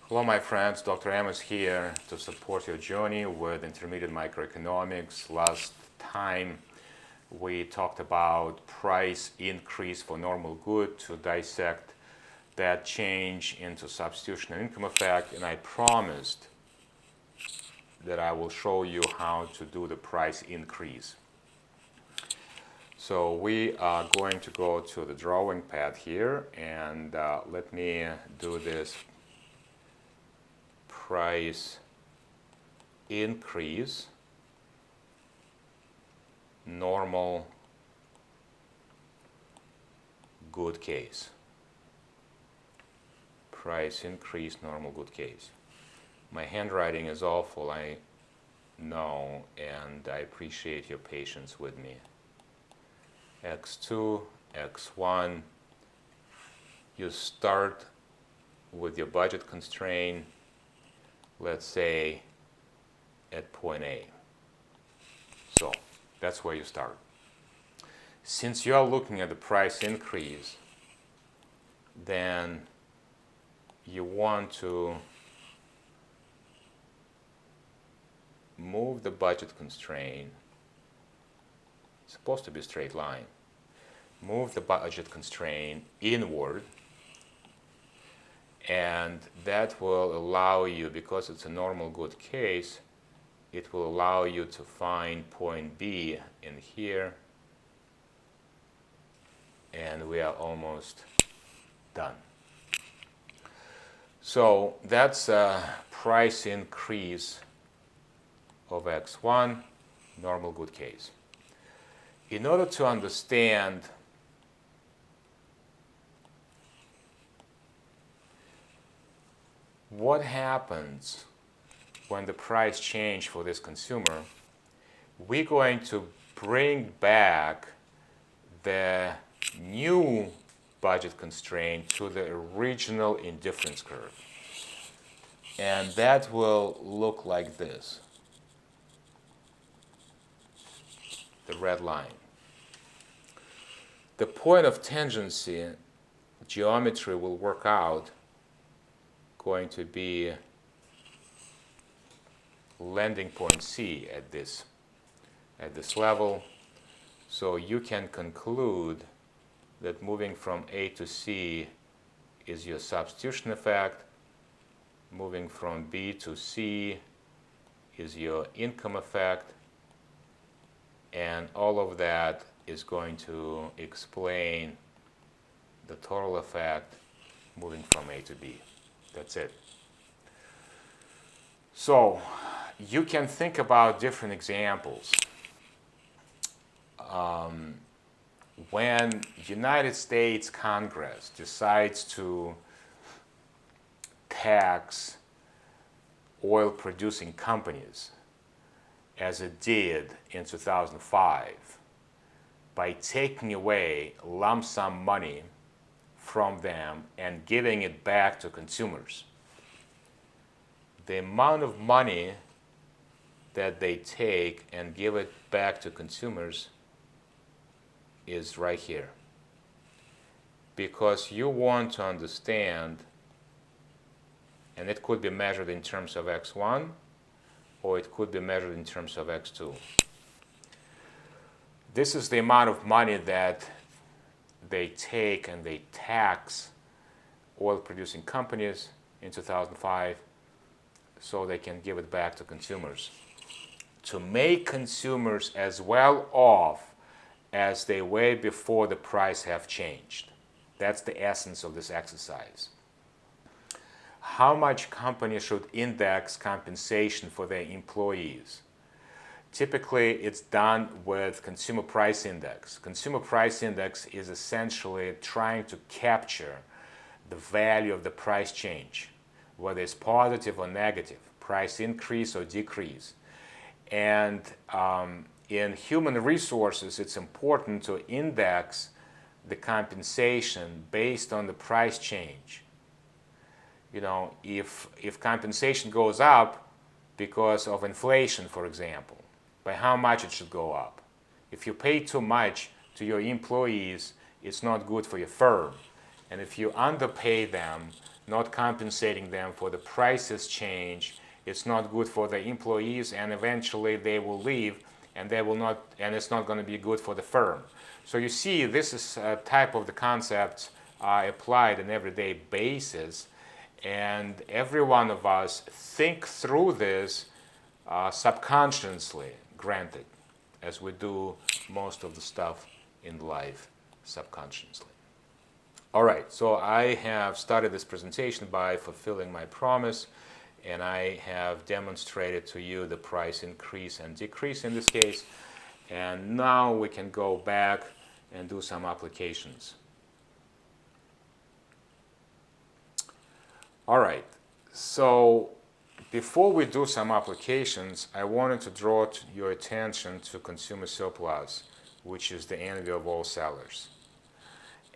Hello, my friends. Dr. Amos here to support your journey with intermediate microeconomics. Last time we talked about price increase for normal good to dissect that change into substitution and income effect, and I promised that I will show you how to do the price increase. So we are going to go to the drawing pad here, and let me do this price increase normal good case. Price increase normal good case. My handwriting is awful, I know, and I appreciate your patience with me. X2, X1, you start with your budget constraint, let's say at point A. So that's where you start. Since you are looking at the price increase, then you want to move the budget constraint. It's supposed to be a straight line. Move the budget constraint inward, and that will allow you, because it's a normal good case, it will allow you to find point B in here, and we are almost done. So that's a price increase of X1, normal good case. In order to understand what happens when the price change for this consumer, we're going to bring back the new budget constraint to the original indifference curve. And that will look like this, the red line. The point of tangency geometry will work out going to be landing point C at this level. So you can conclude that moving from A to C is your substitution effect, moving from B to C is your income effect, and all of that is going to explain the total effect moving from A to B. That's it. So you can think about different examples. When United States Congress decides to tax oil producing companies, as it did in 2005, by taking away lump sum money from them and giving it back to consumers, the amount of money that they take and give it back to consumers is right here. Because you want to understand, and it could be measured in terms of X1, or it could be measured in terms of X2. This is the amount of money that they take and they tax oil producing companies in 2005 so they can give it back to consumers, to make consumers as well off as they were before the price have changed. That's the essence of this exercise. How much companies should index compensation for their employees? Typically, it's done with consumer price index. Consumer price index is essentially trying to capture the value of the price change, whether it's positive or negative, price increase or decrease. And in human resources, it's important to index the compensation based on the price change. You know, if compensation goes up because of inflation, for example, by how much it should go up. If you pay too much to your employees, it's not good for your firm. And if you underpay them, not compensating them for the prices change. It's not good for the employees, and eventually they will leave, and they will not, and it's not going to be good for the firm. So you see, this is a type of the concepts applied on an everyday basis, and every one of us think through this subconsciously, granted, as we do most of the stuff in life subconsciously. All right, so I have started this presentation by fulfilling my promise, and I have demonstrated to you the price increase and decrease in this case, and now we can go back and do some applications. All right, so before we do some applications, I wanted to draw your attention to consumer surplus, which is the envy of all sellers.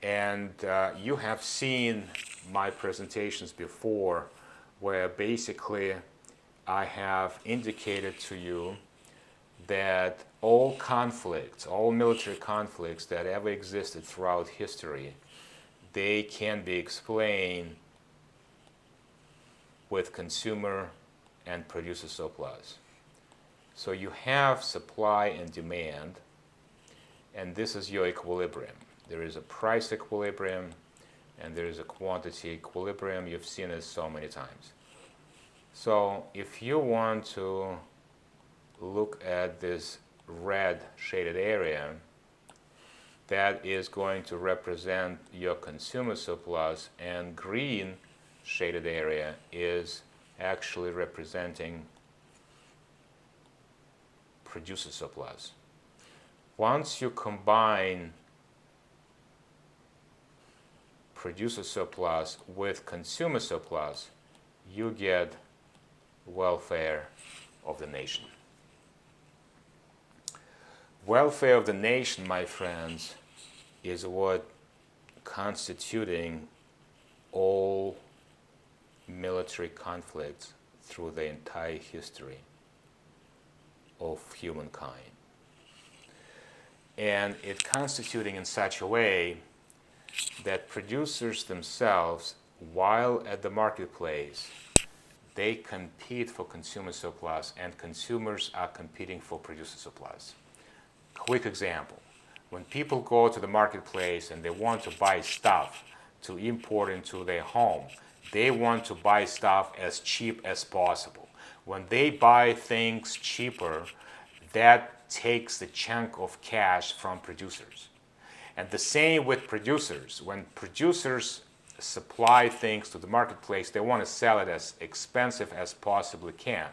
And you have seen my presentations before, where basically I have indicated to you that all conflicts, all military conflicts that ever existed throughout history, they can be explained with consumer and producer surplus. So you have supply and demand, and this is your equilibrium. There is a price equilibrium, and there is a quantity equilibrium. You've seen it so many times. So if you want to look at this red shaded area, that is going to represent your consumer surplus, and green shaded area is actually representing producer surplus. Once you combine producer surplus with consumer surplus, you get welfare of the nation. Welfare of the nation, my friends, is what constituting all military conflicts through the entire history of humankind. And it constituting in such a way that producers themselves, while at the marketplace, they compete for consumer surplus, and consumers are competing for producer surplus. Quick example. When people go to the marketplace and they want to buy stuff to import into their home, they want to buy stuff as cheap as possible. When they buy things cheaper, that takes the chunk of cash from producers. And the same with producers. When producers supply things to the marketplace, they want to sell it as expensive as possibly can.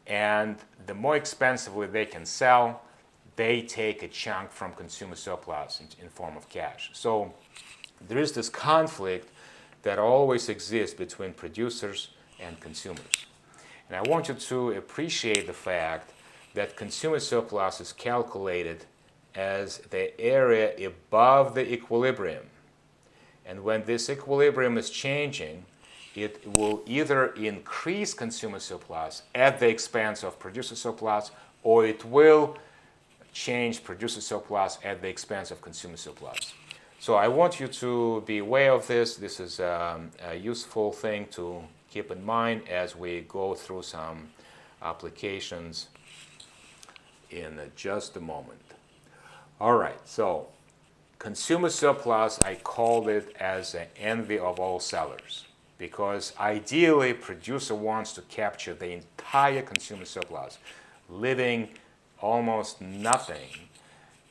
And the more expensively they can sell, they take a chunk from consumer surplus in form of cash. So there is this conflict that always exists between producers and consumers. And I want you to appreciate the fact that consumer surplus is calculated as the area above the equilibrium. And when this equilibrium is changing, it will either increase consumer surplus at the expense of producer surplus, or it will change producer surplus at the expense of consumer surplus. So I want you to be aware of this. This is a useful thing to keep in mind as we go through some applications in just a moment. All right, so consumer surplus, I called it as the envy of all sellers, because ideally producer wants to capture the entire consumer surplus, leaving almost nothing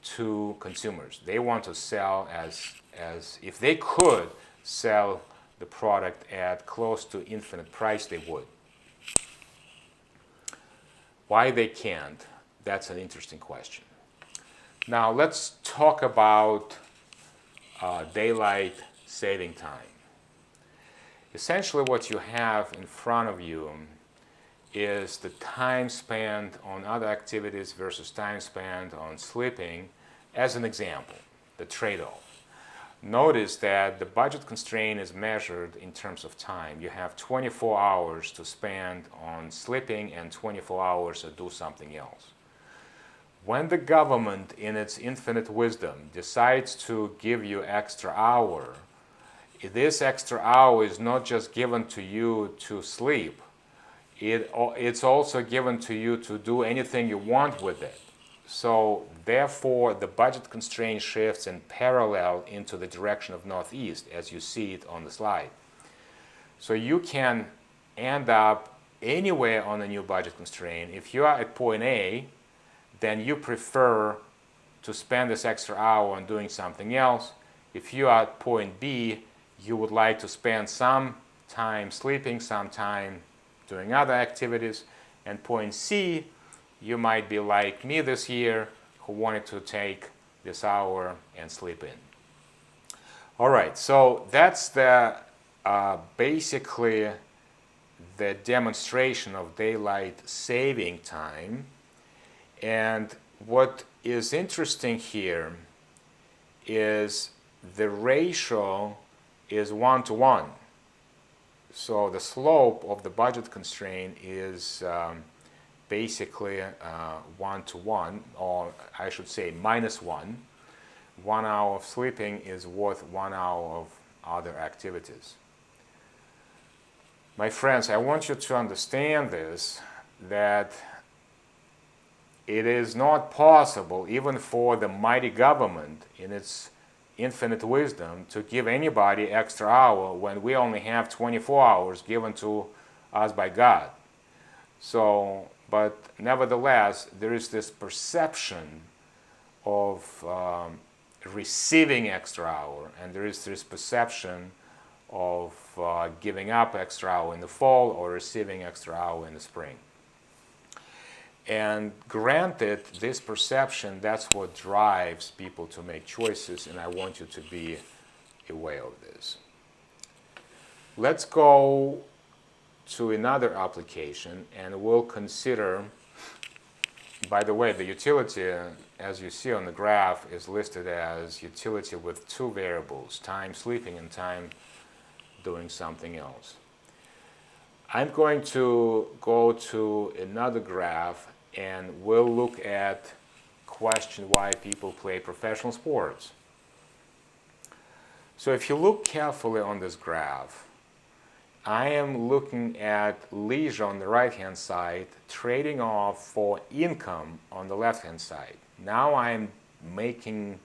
to consumers. They want to sell as if they could sell the product at close to infinite price, they would. Why they can't, that's an interesting question. Now let's talk about daylight saving time. Essentially what you have in front of you is the time spent on other activities versus time spent on sleeping as an example, the trade-off. Notice that the budget constraint is measured in terms of time. You have 24 hours to spend on sleeping and 24 hours to do something else. When the government, in its infinite wisdom, decides to give you extra hour, this extra hour is not just given to you to sleep. It's also given to you to do anything you want with it. So therefore, the budget constraint shifts in parallel into the direction of northeast, as you see it on the slide. So you can end up anywhere on a new budget constraint. If you are at point A, then you prefer to spend this extra hour on doing something else. If you are at point B, you would like to spend some time sleeping, some time doing other activities. And point C, you might be like me this year, who wanted to take this hour and sleep in. All right, so that's the basically the demonstration of daylight saving time. And what is interesting here is the ratio is 1-to-1. So the slope of the budget constraint is basically 1-to-1, or I should say -1. 1 hour of sleeping is worth 1 hour of other activities. My friends, I want you to understand this, that it is not possible, even for the mighty government in its infinite wisdom, to give anybody extra hour when we only have 24 hours given to us by God. So, but nevertheless, there is this perception of receiving extra hour, and there is this perception of giving up extra hour in the fall or receiving extra hour in the spring. And granted, this perception, that's what drives people to make choices, and I want you to be aware of this. Let's go to another application, and we'll consider, by the way, the utility, as you see on the graph, is listed as utility with 2 variables, time sleeping and time doing something else. I'm going to go to another graph, and we'll look at question why people play professional sports. So if you look carefully on this graph, I am looking at leisure on the right-hand side, trading off for income on the left-hand side. Now I'm making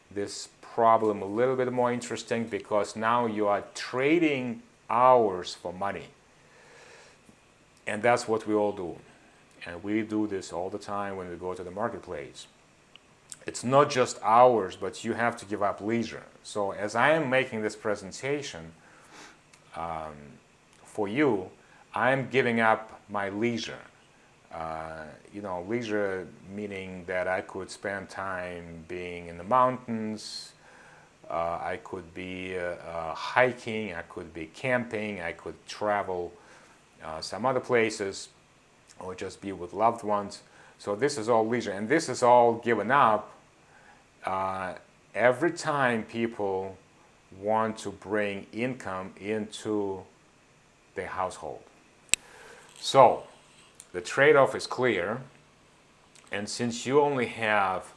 this problem a little bit more interesting, because now you are trading hours for money. And that's what we all do. And we do this all the time when we go to the marketplace. It's not just hours, but you have to give up leisure. So as I am making this presentation for you, I'm giving up my leisure. Leisure meaning that I could spend time being in the mountains, I could be hiking, I could be camping, I could travel some other places, or just be with loved ones. So this is all leisure, and this is all given up every time people want to bring income into their household. So the trade-off is clear, and since you only have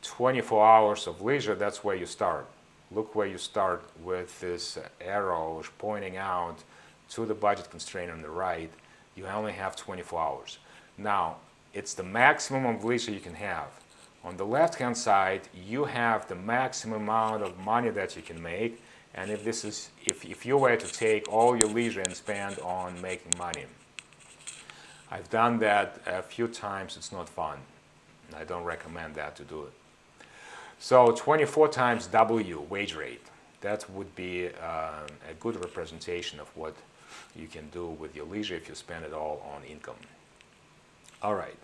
24 hours of leisure, that's where you start. Look where you start with this arrow pointing out to the budget constraint on the right. You only have 24 hours. Now, it's the maximum of leisure you can have. On the left-hand side, you have the maximum amount of money that you can make, and if you were to take all your leisure and spend on making money. I've done that a few times. It's not fun. I don't recommend that to do it. So 24 times W, wage rate. That would be a good representation of what you can do with your leisure if you spend it all on income. All right.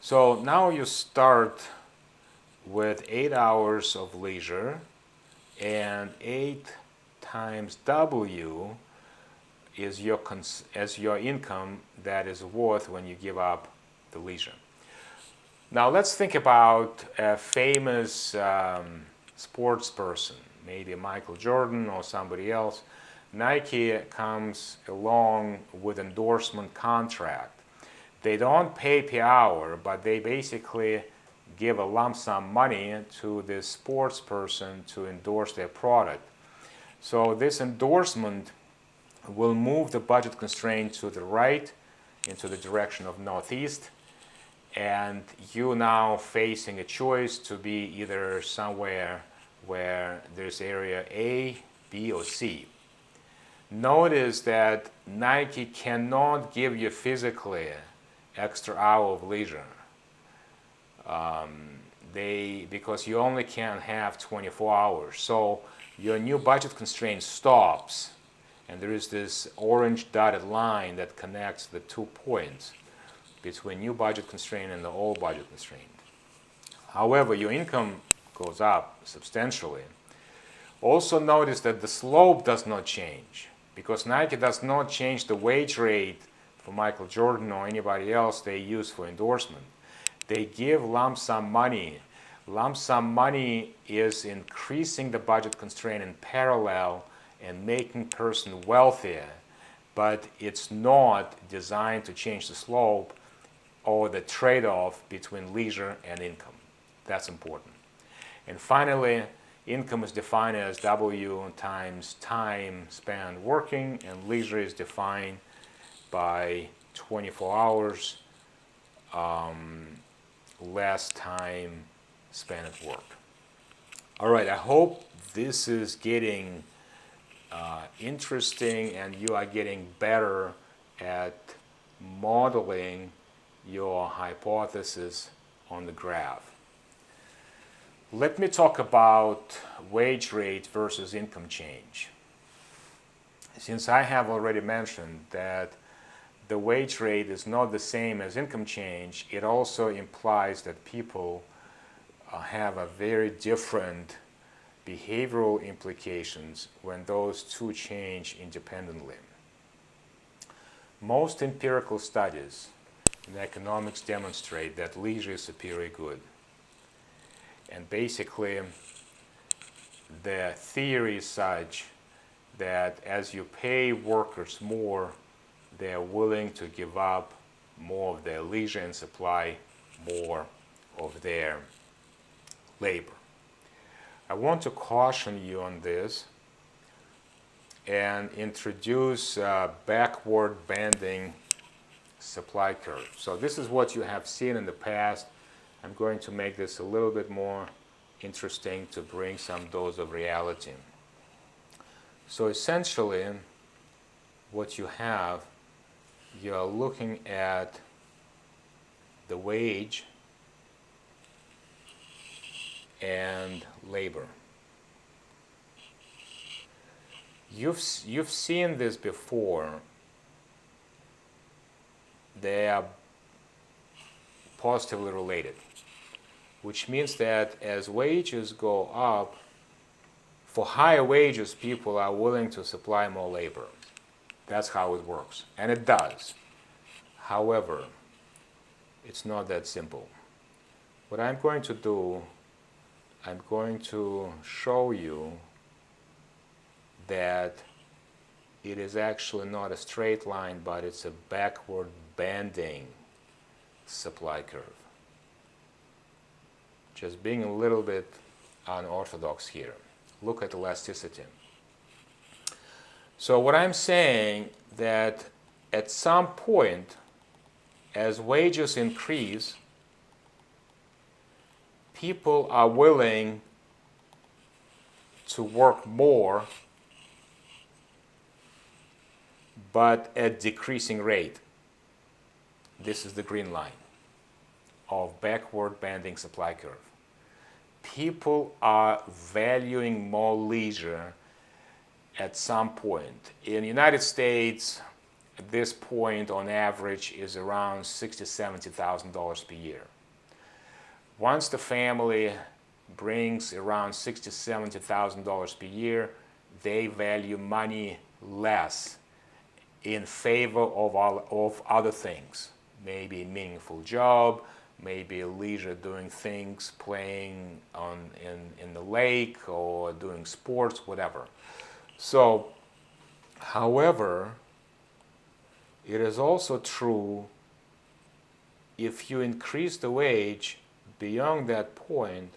So now you start with 8 hours of leisure, and 8 times W is your income that is worth when you give up the leisure. Now let's think about a famous sports person, maybe Michael Jordan or somebody else. Nike comes along with endorsement contract. They don't pay per hour, but they basically give a lump sum money to this sports person to endorse their product. So this endorsement will move the budget constraint to the right into the direction of northeast, and you now facing a choice to be either somewhere where there's area A, B, or C. Notice that Nike cannot give you physically extra hour of leisure. Because you only can have 24 hours. So your new budget constraint stops, and there is this orange dotted line that connects the 2 points between new budget constraint and the old budget constraint. However, your income goes up substantially. Also notice that the slope does not change, because Nike does not change the wage rate for Michael Jordan or anybody else they use for endorsement. They give lump sum money. Lump sum money is increasing the budget constraint in parallel and making person wealthier, but it's not designed to change the slope or the trade-off between leisure and income. That's important. And finally, income is defined as W times time spent working, and leisure is defined by 24 hours less time spent at work. All right, I hope this is getting interesting and you are getting better at modeling your hypothesis on the graph. Let me talk about wage rate versus income change. Since I have already mentioned that the wage rate is not the same as income change, it also implies that people have a very different behavioral implications when those two change independently. Most empirical studies in economics demonstrate that leisure is superior good. And basically, the theory is such that as you pay workers more, they're willing to give up more of their leisure and supply more of their labor. I want to caution you on this and introduce a backward bending supply curve. So this is what you have seen in the past. I'm going to make this a little bit more interesting to bring some dose of reality. So essentially, what you have, you're looking at the wage and labor. You've seen this before. They are positively related, which means that as wages go up, for higher wages, people are willing to supply more labor. That's how it works, and it does. However, it's not that simple. What I'm going to do, I'm going to show you that it is actually not a straight line, but it's a backward bending supply curve. Just being a little bit unorthodox here. Look at elasticity. So what I'm saying that at some point, as wages increase, people are willing to work more, but at decreasing rate. This is the green line of backward bending supply curve. People are valuing more leisure at some point. In the United States, at this point on average is around $60,000 to $70,000 per year. Once the family brings around $60,000 to $70,000 per year, they value money less in favor of other things. Maybe a meaningful job, maybe leisure doing things, playing in the lake or doing sports, whatever. So, however, it is also true if you increase the wage beyond that point,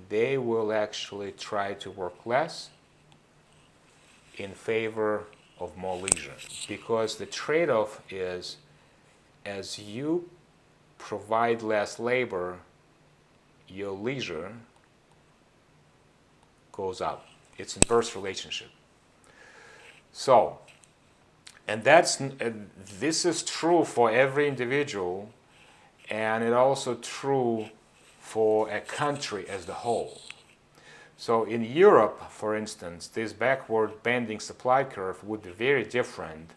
they will actually try to work less in favor of more leisure, because the trade-off is, as you provide less labor, your leisure goes up. It's inverse relationship. So, and this is true for every individual, and it's also true for a country as a whole. So in Europe, for instance, this backward bending supply curve would be very different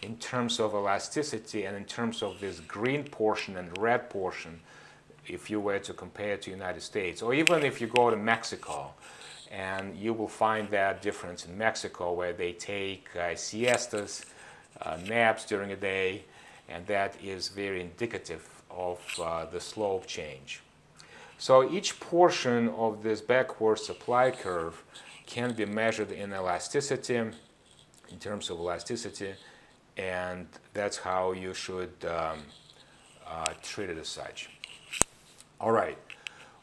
in terms of elasticity and in terms of this green portion and red portion if you were to compare it to the United States. Or even if you go to Mexico, and you will find that difference in Mexico, where they take siestas, naps during the day, and that is very indicative of the slope change. So each portion of this backward supply curve can be measured in elasticity, in terms of elasticity, and that's how you should treat it as such. All right,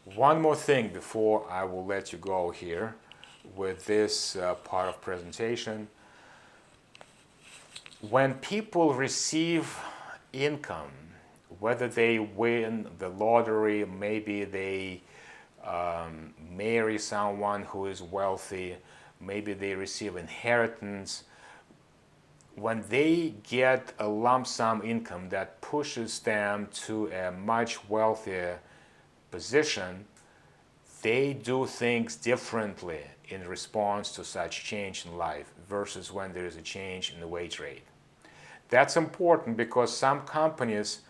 one more thing before I will let you go here with this part of presentation. When people receive income, whether they win the lottery, maybe they marry someone who is wealthy, maybe they receive inheritance, when they get a lump sum income that pushes them to a much wealthier position, they do things differently in response to such change in life versus when there is a change in the wage rate. That's important because some companies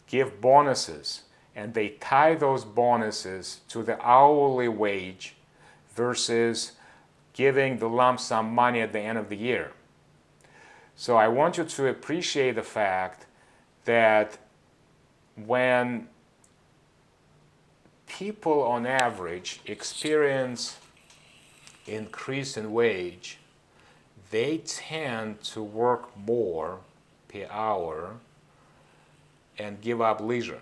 give bonuses and they tie those bonuses to the hourly wage versus giving the lump sum money at the end of the year. So I want you to appreciate the fact that when people on average experience increase in wage, they tend to work more per hour and give up leisure.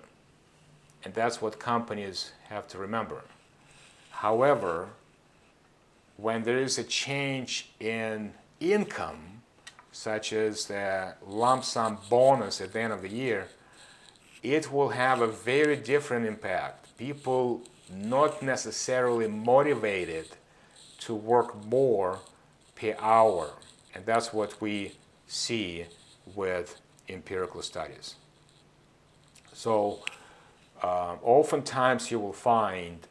And that's what companies have to remember. However, when there is a change in income, such as the lump sum bonus at the end of the year, it will have a very different impact. People not necessarily motivated to work more per hour. And that's what we see with empirical studies. So oftentimes you will find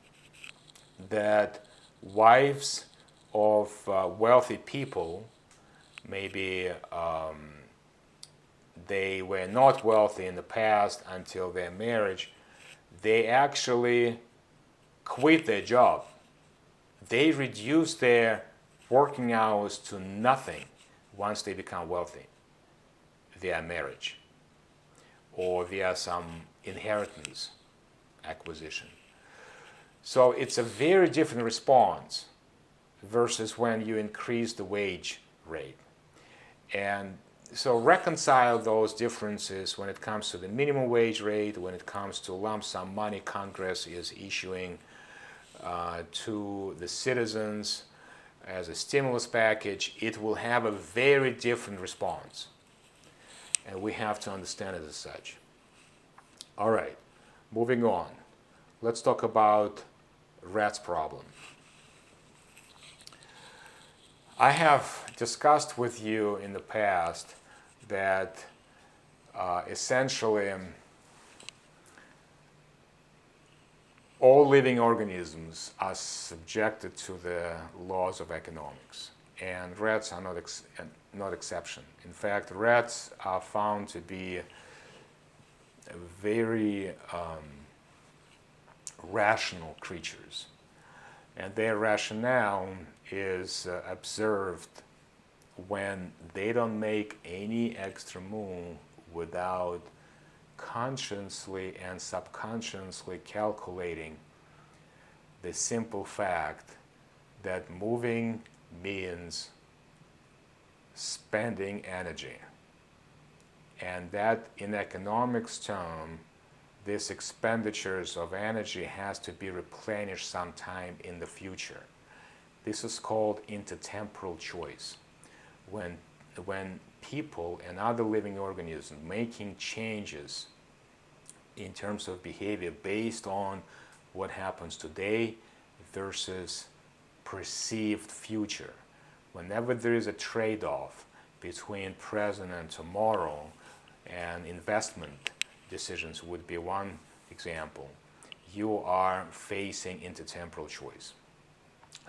that wives of wealthy people, maybe they were not wealthy in the past until their marriage, they actually quit their job. They reduce their working hours to nothing once they become wealthy via marriage or via some inheritance acquisition. So it's a very different response versus when you increase the wage rate. And so reconcile those differences when it comes to the minimum wage rate, when it comes to lump sum money Congress is issuing to the citizens as a stimulus package. It will have a very different response. And we have to understand it as such. All right, moving on. Let's talk about rats problem. I have discussed with you in the past that essentially all living organisms are subjected to the laws of economics, and rats are not exception. In fact, rats are found to be very rational creatures, and their rationale is observed when they don't make any extra move without consciously and subconsciously calculating the simple fact that moving means spending energy, and that in economics term, these expenditures of energy has to be replenished sometime in the future. This is called intertemporal choice. when people and other living organisms making changes in terms of behavior based on what happens today versus perceived future. Whenever there is a trade-off between present and tomorrow, and investment decisions would be one example, you are facing intertemporal choice.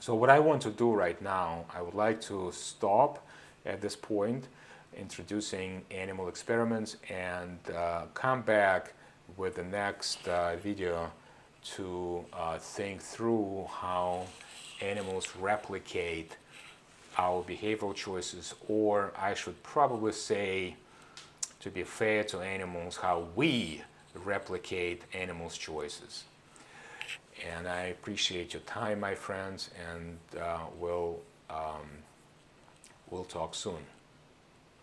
So what I want to do right now, I would like to stop at this point, introducing animal experiments, and come back with the next video to think through how animals replicate our behavioral choices, or I should probably say, to be fair to animals, how we replicate animals' choices. And I appreciate your time, my friends, and we'll talk soon.